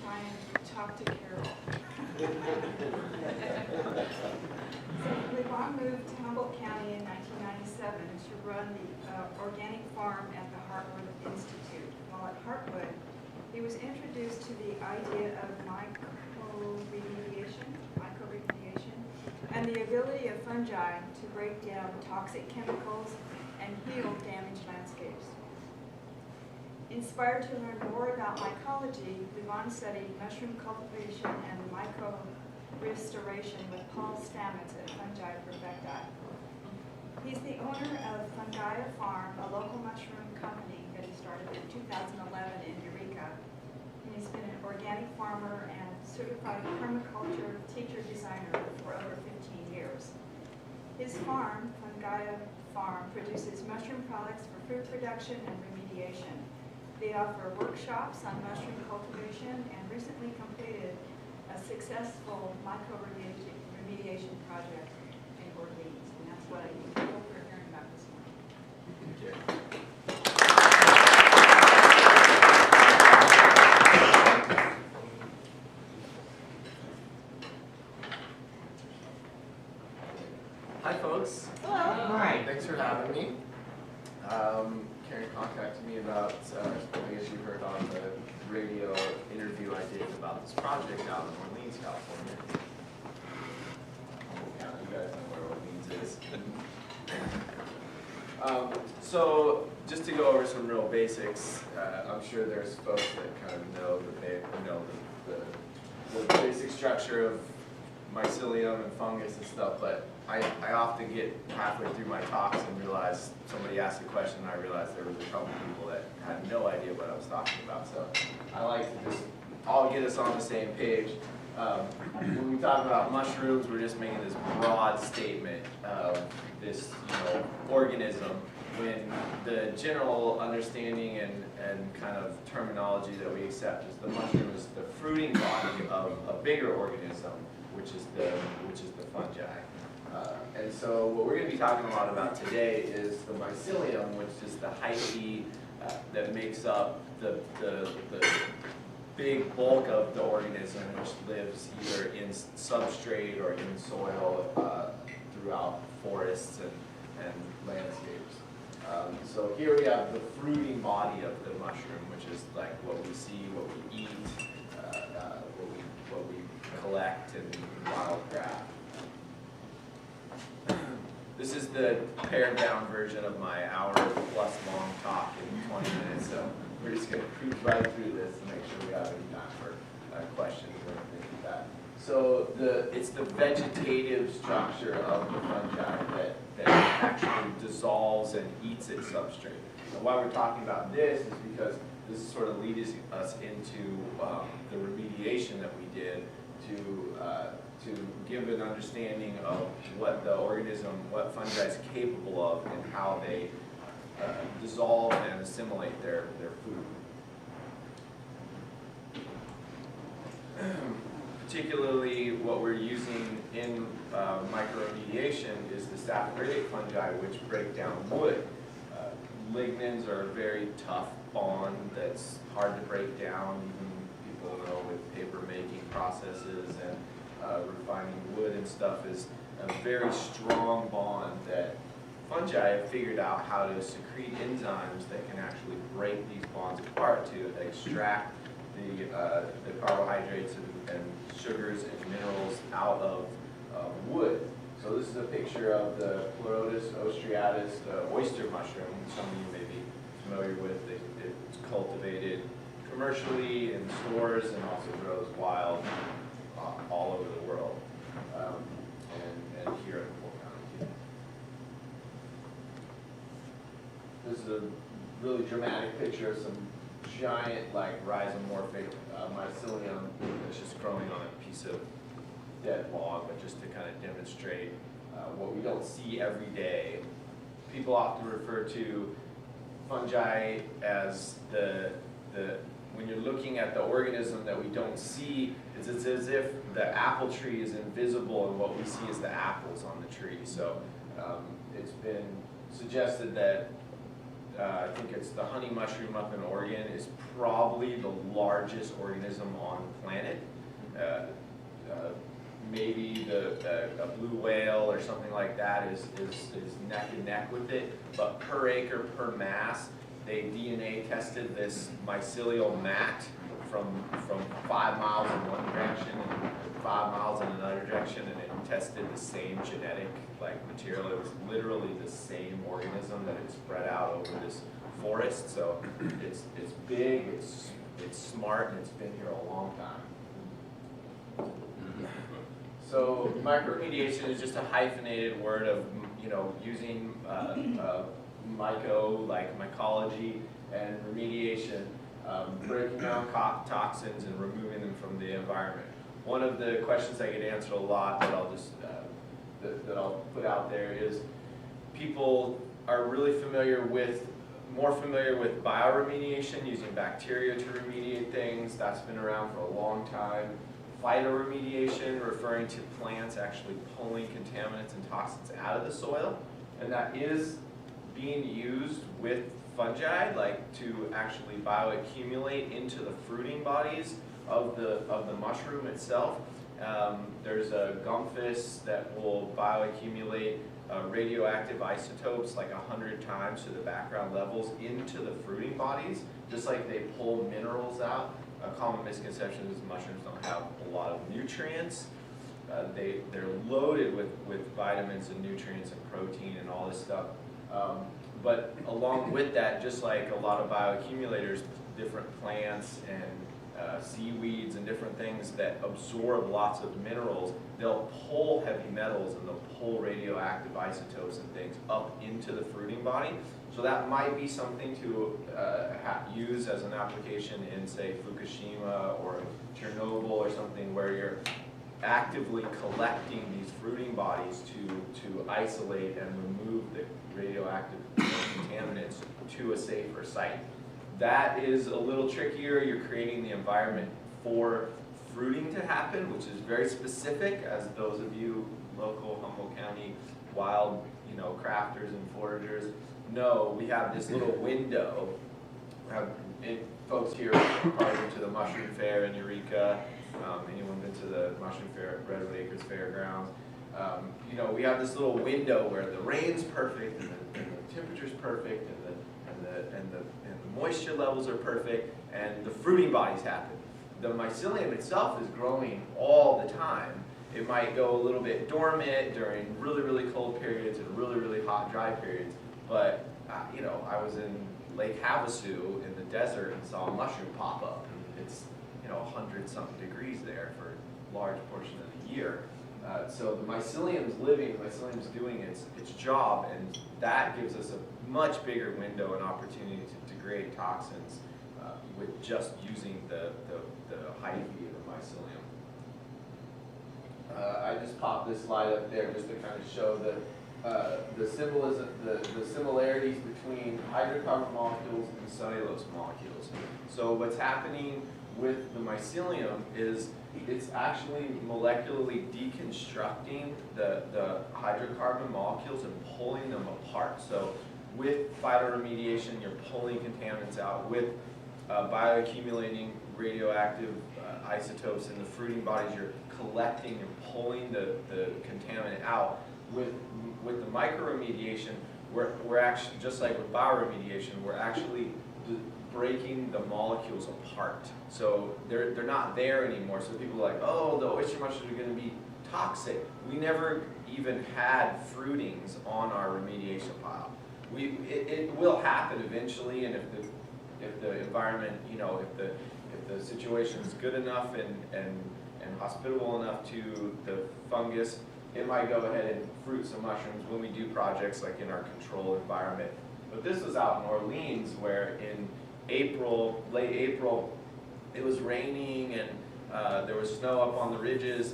try and talk to Carol. So Levon moved to Humboldt County in 1997 to run the organic farm at the Hartwood Institute. While at Hartwood, he was introduced to the idea of microremediation, and the ability of fungi to break down toxic chemicals and heal damaged landscapes. Inspired to learn more about mycology, Levon studied mushroom cultivation and micro-restoration with Paul Stamets at Fungi Perfecti. He's the owner of Fungaia Farm, a local mushroom company that he started in 2011 in Eureka. And he's been an organic farmer and certified permaculture teacher designer for over 15 years. His farm, Fungaia Farm, produces mushroom products for food production and remediation. They offer workshops on mushroom cultivation and recently completed a successful microremediation project in Orleans. And that's what I hope we're hearing about this morning. Hi folks. Hello. Hi. Thanks for having me. Karen contacted me about, I guess you heard on the radio interview I did about this project out in Orleans, California. Yeah, you guys know where Orleans is. So just to go over some real basics, I'm sure there's folks that kind of know the basic structure of mycelium and fungus and stuff, but I often get halfway through my talks and realize somebody asked a question and I realized there was a couple people that had no idea what I was talking about. So I like to just all get us on the same page. When we talk about mushrooms, we're just making this broad statement of this organism, when the general understanding and kind of terminology that we accept is the mushroom is the fruiting body of a bigger organism, which is the fungi. And so what we're going to be talking a lot about today is the mycelium, which is the hyphae that makes up the big bulk of the organism, which lives either in substrate or in soil throughout forests and landscapes. So here we have the fruiting body of the mushroom, which is like what we see, what we eat, what we collect in wild grass. This is the pared down version of my hour-plus long talk in 20 minutes, so we're just going to cruise right through this and make sure we have any time for questions or anything like that. So it's the vegetative structure of the fungi that actually dissolves and eats its substrate. And why we're talking about this is because this sort of leads us into the remediation that we did to give an understanding of what the organism, what fungi is capable of, and how they dissolve and assimilate their food. Particularly what we're using in microremediation is the saprophytic fungi, which break down wood. Lignins are a very tough bond that's hard to break down. Even people know with paper making processes and refining wood and stuff is a very strong bond that fungi have figured out how to secrete enzymes that can actually break these bonds apart to extract the carbohydrates and sugars and minerals out of wood. So this is a picture of the Pleurotus, ostreatus, the oyster mushroom. Some of you may be familiar with. It's cultivated commercially in stores and also grows wild all over the world, and here in Humboldt County. This is a really dramatic picture of some giant, like, rhizomorphic mycelium that's just growing on a piece of dead log, but just to kind of demonstrate what we don't see every day. People often refer to fungi as when you're looking at the organism that we don't see, it's as if the apple tree is invisible and what we see is the apples on the tree. So it's been suggested that I think it's the honey mushroom up in Oregon, is probably the largest organism on the planet. Maybe a blue whale or something like that is neck and neck with it, but per acre, per mass, they DNA tested this mycelial mat from 5 miles in one direction and 5 miles in another direction, and it tested the same genetic material. It was literally the same organism that had spread out over this forest. So it's big, it's smart, and it's been here a long time. So microremediation is just a hyphenated word of, using myco, like mycology, and remediation, breaking down toxins and removing them from the environment. One of the questions I get answered a lot that I'll just that I'll put out there is, people are really more familiar with bioremediation, using bacteria to remediate things. That's been around for a long time. Phytoremediation, referring to plants actually pulling contaminants and toxins out of the soil, and that is being used with fungi, to actually bioaccumulate into the fruiting bodies of the mushroom itself. There's a gumphus that will bioaccumulate radioactive isotopes 100 times to the background levels into the fruiting bodies, just like they pull minerals out. A common misconception is mushrooms don't have a lot of nutrients. They're loaded with vitamins and nutrients and protein and all this stuff. But along with that, just like a lot of bioaccumulators, different plants and seaweeds and different things that absorb lots of minerals, they'll pull heavy metals and they'll pull radioactive isotopes and things up into the fruiting body. So that might be something to use as an application in, say, Fukushima or Chernobyl or something, where you're actively collecting these fruiting bodies to isolate and remove the radioactive contaminants to a safer site. That is a little trickier. You're creating the environment for fruiting to happen, which is very specific, as those of you local Humboldt County wild, crafters and foragers know. We have this little window. Folks here have probably been to the Mushroom Fair in Eureka. Anyone been to the Mushroom Fair at Redwood Acres Fairgrounds? We have this little window where the rain's perfect and the temperature's perfect and the moisture levels are perfect and the fruiting bodies happen. The mycelium itself is growing all the time. It might go a little bit dormant during really, really cold periods and really, really hot, dry periods. But, I was in Lake Havasu in the desert and saw a mushroom pop up. And it's, 100-something degrees there for a large portion of the year. So the mycelium's living, the mycelium's doing its job, and that gives us a much bigger window and opportunity to degrade toxins with just using the hyphae of the mycelium. I just popped this slide up there just to kind of show the symbolism, the similarities between hydrocarbon molecules and cellulose molecules. So what's happening with the mycelium is it's actually molecularly deconstructing the hydrocarbon molecules and pulling them apart. So with phytoremediation, you're pulling contaminants out. With bioaccumulating radioactive isotopes in the fruiting bodies, you're collecting and pulling the contaminant out. With the microremediation, we're actually, just like with bioremediation, we're actually breaking the molecules apart. So they're not there anymore. So people are like, oh, the oyster mushrooms are going to be toxic. We never even had fruitings on our remediation pile. It will happen eventually, and if the environment, if the situation is good enough and hospitable enough to the fungus, it might go ahead and fruit some mushrooms when we do projects like in our controlled environment. But this was out in Orleans, where in April, late April, it was raining and there was snow up on the ridges.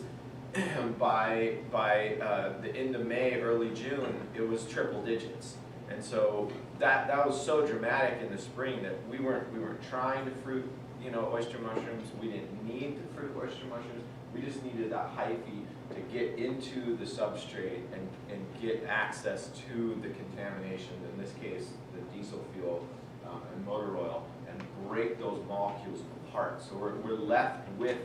By the end of May, early June, it was triple digits. And so that was so dramatic in the spring that we weren't trying to fruit, oyster mushrooms. We didn't need to fruit oyster mushrooms. We just needed that hyphae to get into the substrate and get access to the contamination, in this case, the diesel fuel and motor oil and break those molecules apart. So we're left with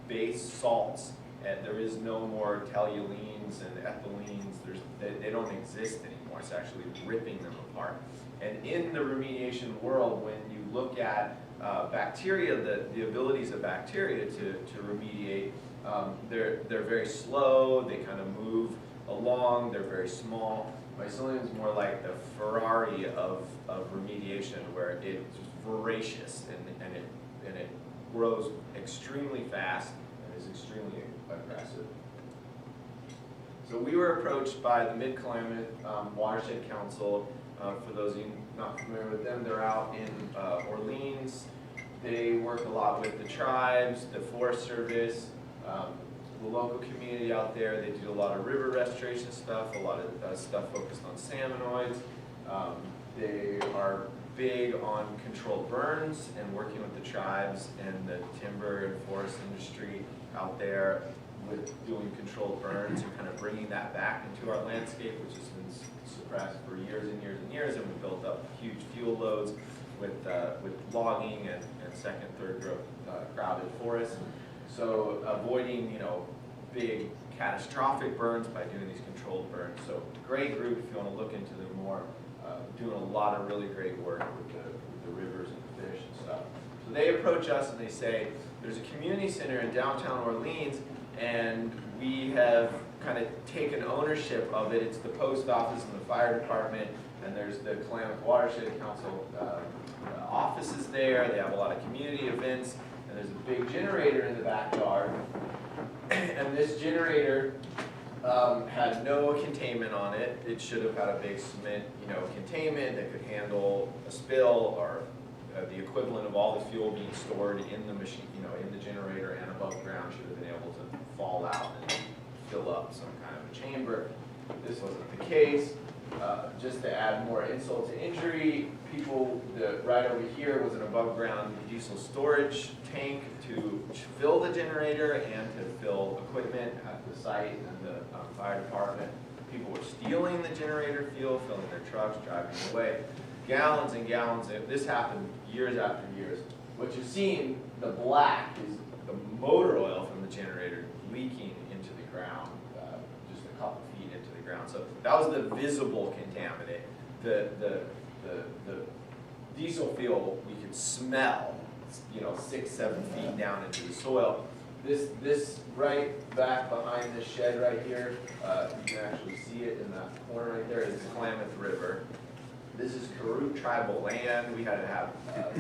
base salts, and there is no more toluenes and ethylenes. They don't exist anymore. It's actually ripping them apart. And in the remediation world, when you look at bacteria, the abilities of bacteria to remediate, they're very slow, they kind of move along, they're very small. Mycelium is more like the Ferrari of remediation, where it's voracious and it grows extremely fast and is extremely aggressive. So we were approached by the Mid Klamath Watershed Council. For those of you not familiar with them, they're out in Orleans. They work a lot with the tribes, the Forest Service, the local community out there. They do a lot of river restoration stuff, a lot of stuff focused on salmonoids. They are big on controlled burns and working with the tribes and the timber and forest industry out there with doing controlled burns and kind of bringing that back into our landscape, which has been suppressed for years and years and years, and we built up huge fuel loads with logging and second, third growth crowded forests. So avoiding, you know, big catastrophic burns by doing these controlled burns. So great group if you want to look into them more. Doing a lot of really great work with the rivers and the fish and stuff. So they approach us and they say, there's a community center in downtown Orleans, and we have kind of taken ownership of it. It's the post office and the fire department, and there's the Klamath Watershed Council offices there. They have a lot of community events, and there's a big generator in the backyard. And this generator had no containment on it. It should have had a big cement, containment that could handle a spill, or the equivalent of all the fuel being stored in the machine, in the generator and above ground, should have been able to fall out and fill up some kind of a chamber. This wasn't the case. Just to add more insult to injury, right over here was an above ground diesel storage tank to fill the generator and to fill equipment at the site and the fire department. People were stealing the generator fuel, filling their trucks, driving away. Gallons and gallons. This happened years after years. What you're seeing, the black, is the motor oil from the generator leaking into the ground, just a couple feet into the ground. So that was the visible contaminant. The diesel fuel we could smell, 6, 7 feet down into the soil. This right back behind this shed right here, you can actually see it in that corner right there, is the Klamath River. This is Karuk tribal land. We had to have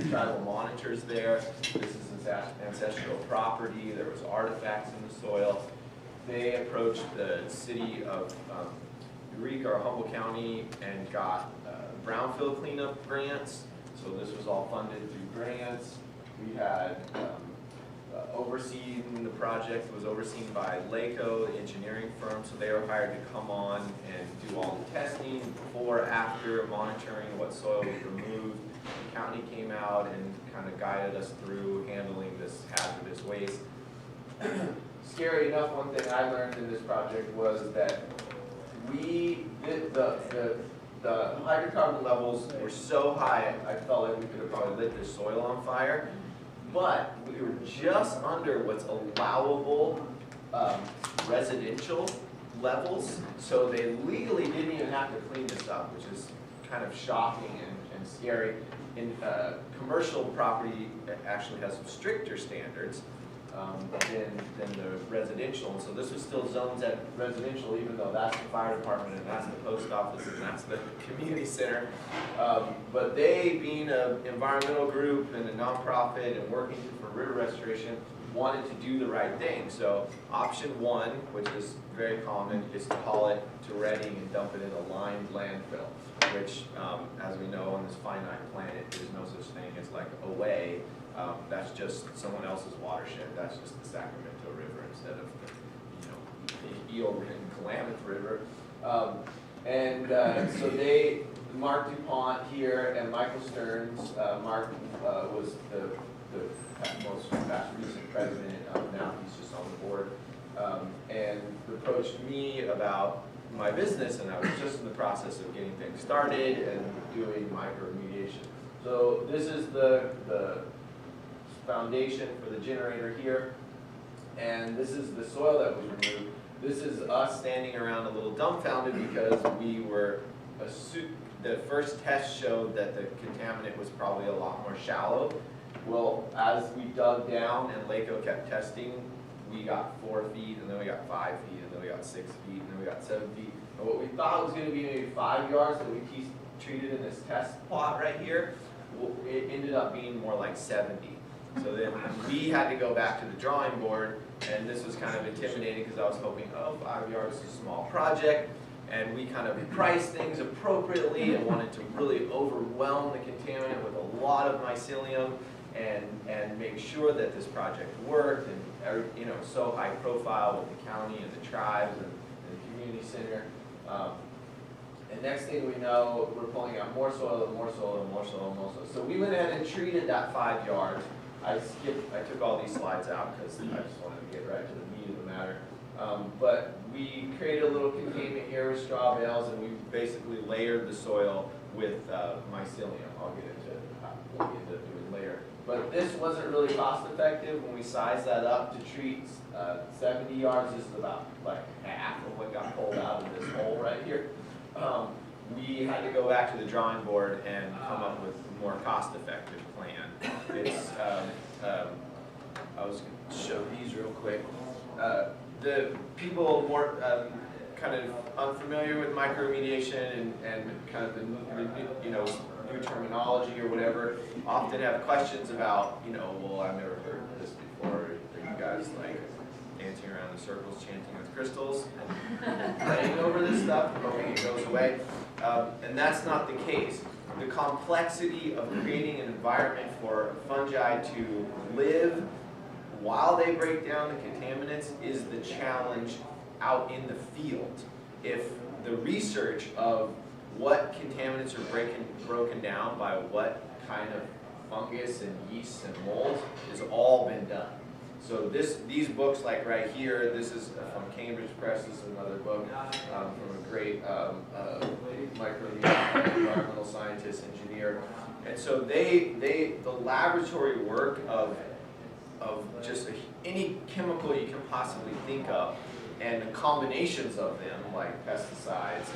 tribal monitors there. This is ancestral property. There was artifacts in the soil. They approached the city of Eureka or Humboldt County and got brownfield cleanup grants. So this was all funded through grants. We had the project was overseen by LACO, the engineering firm, so they were hired to come on and do all the testing before, after, monitoring what soil was removed. The county came out and kind of guided us through handling this hazardous waste. Scary enough, one thing I learned in this project was that the hydrocarbon levels were so high, I felt like we could have probably lit this soil on fire. But we were just under what's allowable residential levels, so they legally didn't even have to clean this up, which is kind of shocking and scary. In commercial property, it actually has some stricter standards than the residential, and so this was still zoned as residential, even though that's the fire department and that's the post office and that's the community center. But they, being an environmental group and a nonprofit and working for river restoration, wanted to do the right thing. So option one, which is very common, is to haul it to Redding and dump it in a lined landfill, which, as we know, on this finite planet, there's no such thing as like away. That's just someone else's watershed. That's just the Sacramento River instead of the eel-ridden Klamath River. So Mark DuPont here and Michael Stearns. Mark was the most recent president. Now he's just on the board. And approached me about my business, and I was just in the process of getting things started and doing microremediation. So this is the foundation for the generator here, and this is the soil that was removed. This is us standing around a little dumbfounded because we were the first test showed that the contaminant was probably a lot more shallow. Well, as we dug down and LACO kept testing, we got 4 feet, and then we got 5 feet, and then we got 6 feet, and then we got 7 feet. And what we thought was going to be maybe 5 yards that we treated in this test plot right here, it ended up being more like 70. So then we had to go back to the drawing board, and this was kind of intimidating because I was hoping, oh, 5 yards is a small project, and we kind of priced things appropriately and wanted to really overwhelm the contaminant with a lot of mycelium and make sure that this project worked, and so high profile with the county and the tribes and the community center. And next thing we know, we're pulling out more soil and more soil and more soil and more soil. So we went in and treated that 5 yards. I took all these slides out because I just wanted to get right to the meat of the matter. But we created a little containment here with straw bales, and we basically layered the soil with mycelium. I'll get into what we ended up doing later. But this wasn't really cost effective. When we sized that up to treat 70 yards, this is about like half of what got pulled out of this hole right here. We had to go back to the drawing board and come up with a more cost-effective plan. It's, I was going to show these real quick. The people more kind of unfamiliar with microremediation and kind of the new terminology or whatever often have questions about, well, I've never heard of this before. Are you guys like dancing around in circles, chanting with crystals, and praying over this stuff, hoping it goes away? And that's not the case. The complexity of creating an environment for fungi to live while they break down the contaminants is the challenge out in the field. If the research of what contaminants are broken down by what kind of fungus and yeast and molds has all been done. So these books, like right here, this is from Cambridge Press. This is another book from a great microbiologist, environmental scientist, engineer. And so the laboratory work of just any chemical you can possibly think of, and the combinations of them, like pesticides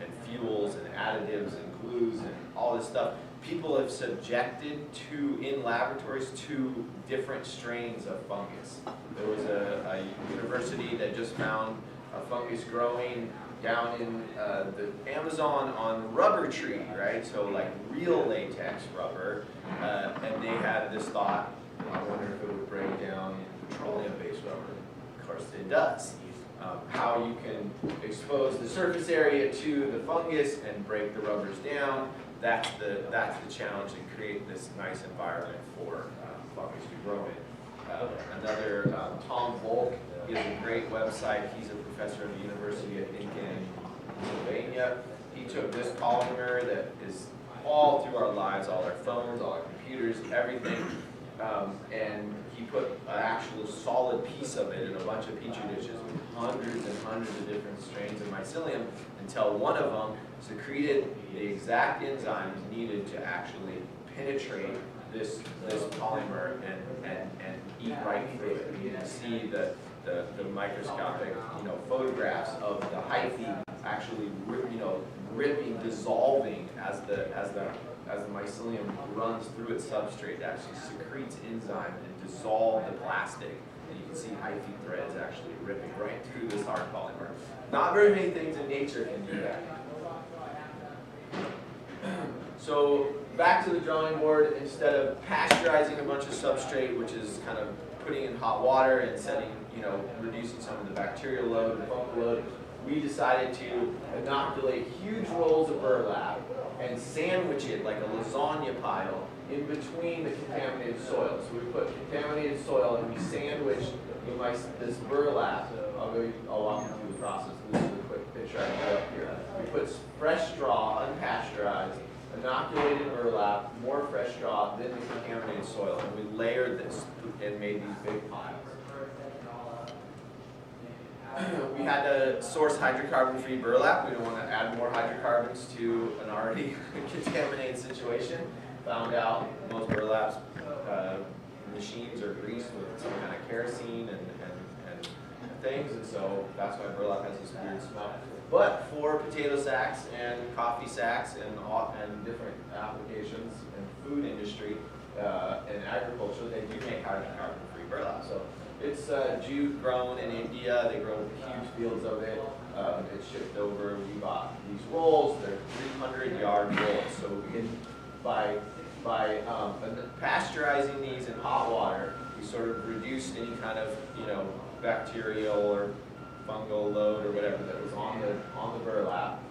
and fuels and additives and glues and all this stuff, people have subjected in laboratories to different strains of fungus. There was a university that just found a fungus growing down in the Amazon on rubber tree, right? So like real latex rubber, and they had this thought, I wonder if it would break down petroleum-based rubber. Of course it does. How you can expose the surface area to the fungus and break the rubbers down, that's the challenge, and create this nice environment for fungus to grow in. Another, Tom Volk, he has a great website. He's a professor at the University, I think, in Pennsylvania. He took this polymer that is all through our lives, all our phones, all our computers, everything, and he put an actual solid piece of it in a bunch of petri dishes with hundreds and hundreds of different strains of mycelium until one of them secreted the exact enzymes needed to actually penetrate this polymer and eat right through it. You can see the microscopic photographs of the hyphae actually ripping, dissolving as the mycelium runs through its substrate. It actually secretes enzyme and dissolve the plastic. And you can see hyphae threads actually ripping right through this hard polymer. Not very many things in nature can do that. So back to the drawing board, instead of pasteurizing a bunch of substrate, which is kind of putting in hot water and setting, reducing some of the bacterial load and fungal load, we decided to inoculate huge rolls of burlap and sandwich it like a lasagna pile in between the contaminated soil. So we put contaminated soil and we sandwiched this burlap. I'll walk you through the process. This is a quick picture I put up here. We put fresh straw, unpasteurized, inoculated burlap, more fresh straw, then the contaminated soil, and we layered this and made these big piles. We had to source hydrocarbon-free burlap. We don't want to add more hydrocarbons to an already contaminated situation. Found out most burlap's machines are greased with some kind of kerosene and things, and so that's why burlap has this weird smell. But for potato sacks and coffee sacks and different applications in food industry and agriculture, they do make hydrocarbon-free burlap. So it's jute grown in India. They grow huge fields of it. It's shipped over. We bought these rolls. They're 300-yard rolls. So we can, by pasteurizing these in hot water, we sort of reduced any kind of bacterial or fungal load or whatever that was on the burlap.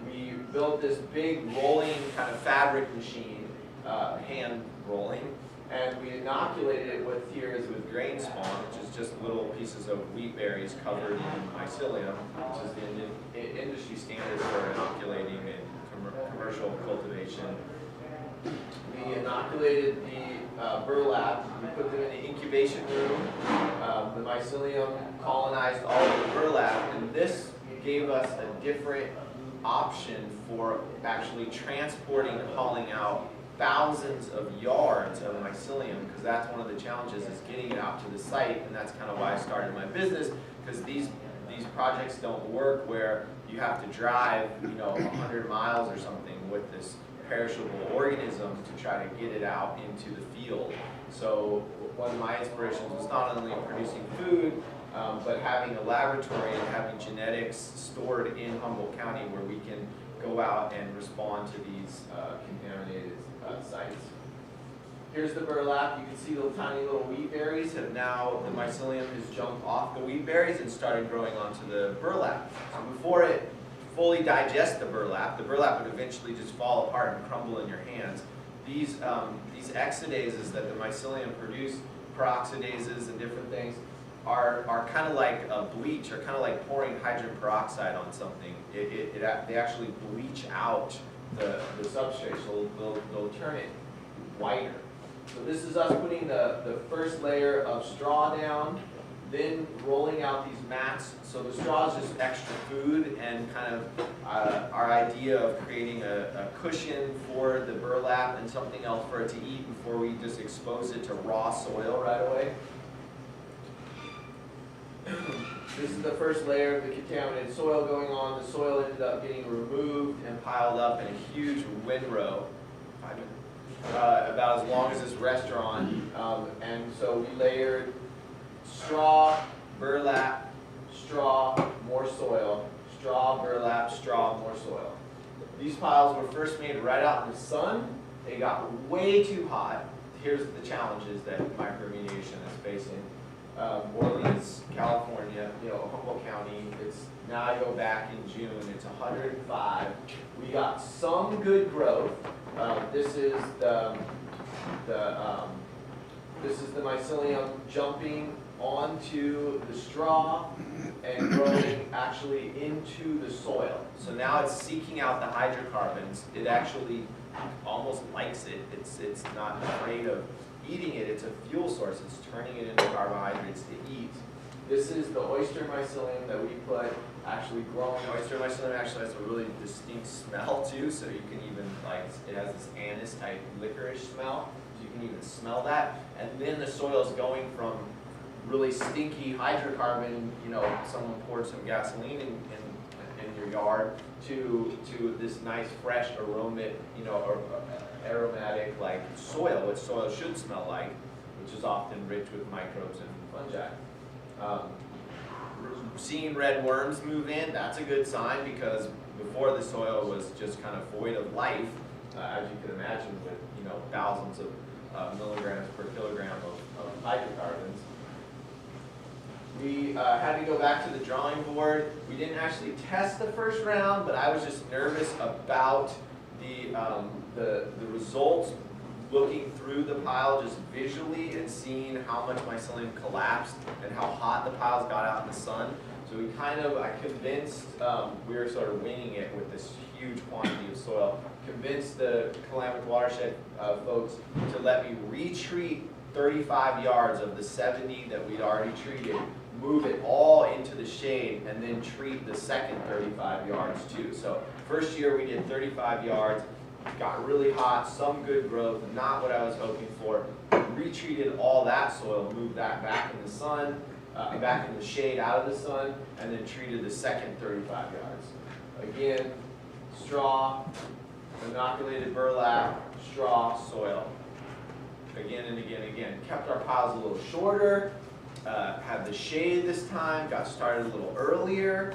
We built this big rolling kind of fabric machine, hand rolling, and we inoculated it with grain spawn, which is just little pieces of wheat berries covered in Mycelium, which is the industry standard for inoculating in commercial cultivation. We inoculated the burlap. We put them in the incubation room. The Mycelium colonized all of the burlap, and this gave us a different option for actually transporting and hauling out thousands of yards of Mycelium, because that's one of the challenges, is getting it out to the site, and that's kind of why I started my business, because these projects don't work where you have to drive 100 miles or something with this perishable organism to try to get it out into the field. So one of my inspirations was not only producing food, but having a laboratory and having genetics stored in Humboldt County where we can go out and respond to these contaminated sites. Here's the burlap. You can see the tiny little wheat berries have now, the Mycelium has jumped off the wheat berries and started growing onto the burlap. So before it fully digests the burlap would eventually just fall apart and crumble in your hands. These oxidases that the Mycelium produce, peroxidases and different things, are kind of like a bleach, or kind of like pouring hydrogen peroxide on something. They actually bleach out the substrate, so they'll turn it whiter. So this is us putting the first layer of straw down, then rolling out these mats. So the straw is just extra food and kind of our idea of creating a cushion for the burlap and something else for it to eat before we just expose it to raw soil right away. This is the first layer of the contaminated soil going on. The soil ended up getting removed and piled up in a huge windrow, about as long as this restaurant. And so we layered straw, burlap, straw, more soil, straw, burlap, straw, more soil. These piles were first made right out in the sun. They got way too hot. Here's the challenges that Microremediation is facing. Orleans, California, Humboldt County. Now I go back in June. It's 105. We got some good growth. This is the Mycelium jumping onto the straw and growing actually into the soil. So now it's seeking out the hydrocarbons. It actually almost likes it. It's not afraid of eating it. It's a fuel source. It's turning it into carbohydrates to eat. This is the oyster mycelium that we put actually growing. Oyster mycelium actually has a really distinct smell too, so you can even, it has this anise type licorice smell, so you can even smell that. And then the soil is going from really stinky hydrocarbon, someone poured some gasoline in your yard, to this nice fresh aromatic soil, what soil should smell like, which is often rich with microbes and fungi. Seeing red worms move in, that's a good sign, because before the soil was just kind of void of life, as you can imagine, with thousands of milligrams per kilogram of hydrocarbons. We had to go back to the drawing board. We didn't actually test the first round, but I was just nervous about the results, looking through the pile just visually and seeing how much Mycelium collapsed and how hot the piles got out in the sun. So I convinced, we were sort of winging it with this huge quantity of soil, convinced the Klamath Watershed folks to let me retreat 35 yards of the 70 that we'd already treated, move it all into the shade, and then treat the second 35 yards too. So first year we did 35 yards, got really hot, some good growth, not what I was hoping for. Retreated all that soil, moved that back in the sun, back in the shade out of the sun, and then treated the second 35 yards. Again, straw, inoculated burlap, straw, soil. Again and again and again. Kept our piles a little shorter, had the shade this time, got started a little earlier.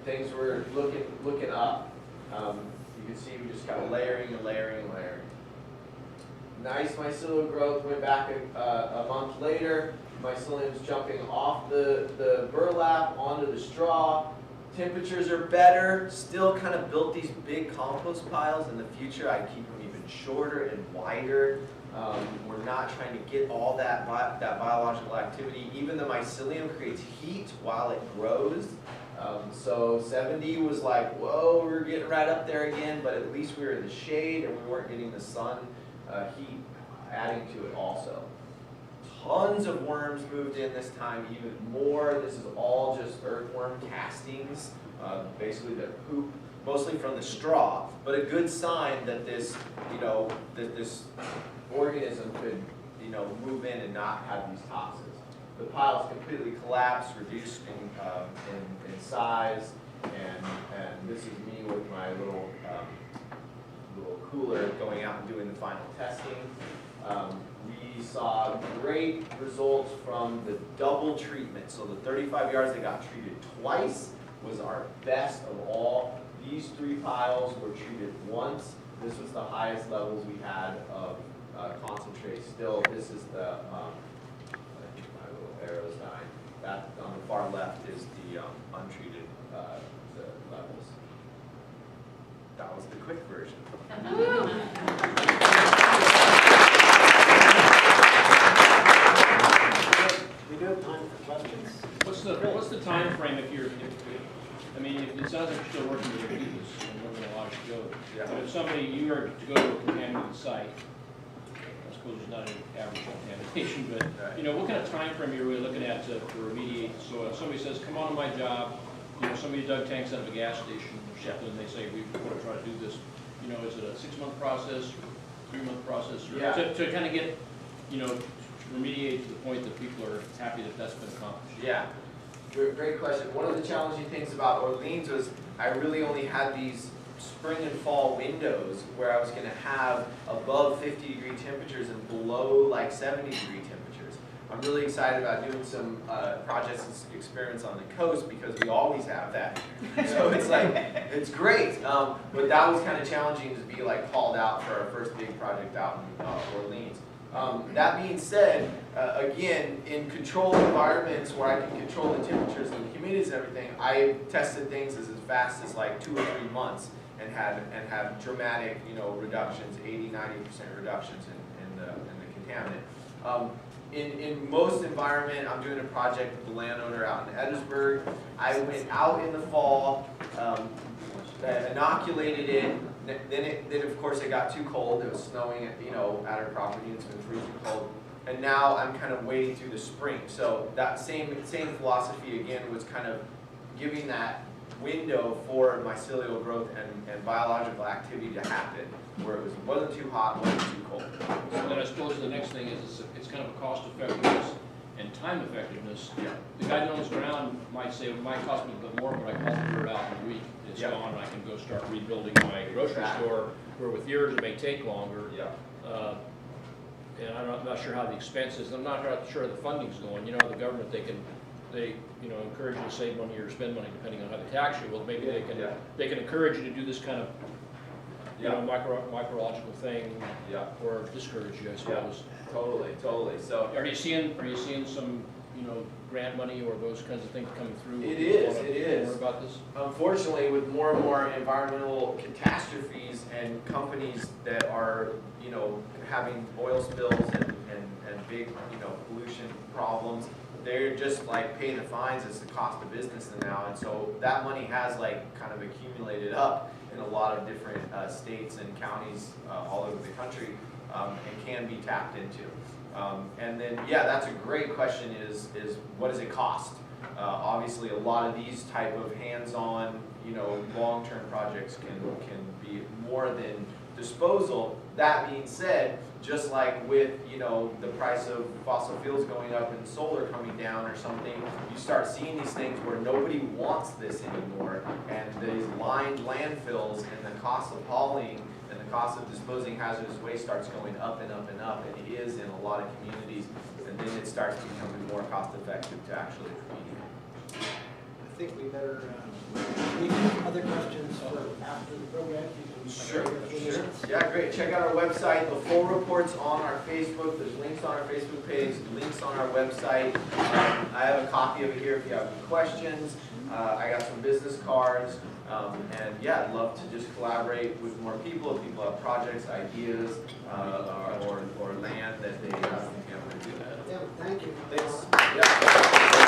Things were looking up. You can see we just got layering and layering and layering. Nice mycelial growth, went back a month later. Mycelium's jumping off the burlap onto the straw. Temperatures are better, still kind of built these big compost piles. In the future, I keep them even shorter and wider. We're not trying to get all that biological activity. Even the mycelium creates heat while it grows. So 70 was like, whoa, we're getting right up there again, but at least we were in the shade and we weren't getting the sun heat adding to it also. Tons of worms moved in this time, even more. This is all just earthworm castings, basically the poop, mostly from the straw, but a good sign that this, that this organism could, move in and not have these toxins. The piles completely collapsed, reduced in size, and this is me with my little cooler going out and doing the final testing. We saw great results from the double treatment. So the 35 yards that got treated twice was our best of all. These 3 piles were treated once. This was the highest levels we had of concentrate. Still, this is the, my little arrow's dying. That on the far left is the untreated the levels. That was the quick version. We do have time for questions. What's the time frame if you're, I mean, it sounds like you're still working with your bees and we're going to allow you to go. Yeah. But if somebody, you are to go to a contaminated site, I suppose there's not any average contamination, but, what kind of time frame are you really looking at to remediate the soil? If somebody says, come on to my job, somebody dug tanks out of a gas station or something, and they say, we want to try to do this, is it a 6-month process, 3-month process? Or to kind of get, remediate to the point that people are happy that that's been accomplished? Yeah, great question. One of the challenging things about Orleans was I really only had these spring and fall windows where I was going to have above 50-degree temperatures and below like 70-degree temperatures. I'm really excited about doing some projects and experiments on the coast because we always have that. So it's like, it's great. But that was kind of challenging to be like called out for our first big project out in Orleans. That being said, again, in controlled environments where I can control the temperatures and the humidities and everything, I tested things as fast as like 2 or 3 months and had dramatic, reductions, 80-90% reductions in the contaminant. In most environment, I'm doing a project with the landowner out in Edisburg. I went out in the fall, inoculated it. Then of course it got too cold. It was snowing at our property. It's been freezing cold, and now I'm kind of waiting through the spring. So that same philosophy again was kind of giving that window for mycelial growth and biological activity to happen, where it wasn't too hot, wasn't too cold. So then I suppose the next thing is it's kind of a cost effectiveness and time effectiveness. Yeah. The guy that owns ground might say it might cost me a bit more, but I can clear it out in a week. It's gone, and I can go start rebuilding my grocery store, where with yours it may take longer. Yeah. And I'm not sure how the expense is. I'm not sure how the funding's going. The government, they encourage you to save money or spend money depending on how they tax you. Well, maybe they can encourage you to do this kind of micrological thing, or discourage you, I suppose. Totally. So Are you seeing some grant money or those kinds of things coming through? It is. More about this? Unfortunately, with more and more environmental catastrophes and companies that are, having oil spills and big, pollution problems, they're just like paying the fines as the cost of business now. And so that money has like kind of accumulated up in a lot of different states and counties all over the country and can be tapped into. And then, yeah, that's a great question is what does it cost? Obviously, a lot of these type of hands-on, long-term projects can be more than disposal. That being said, just like with, the price of fossil fuels going up and solar coming down or something, you start seeing these things where nobody wants this anymore, and these lined landfills and the cost of hauling and the cost of disposing hazardous waste starts going up and up and up, and it is in a lot of communities, and then it starts becoming more cost effective to actually remediate. I think we better, any other questions for after the program? You can Sure. share a few minutes. Yeah, great. Check out our website. The full report's on our Facebook. There's links on our Facebook page, links on our website. I have a copy of it here if you have any questions. I got some business cards. And yeah, I'd love to just collaborate with more people. If people have projects, ideas, or land that they want to do that. Yeah, thank you. Thanks. Yeah.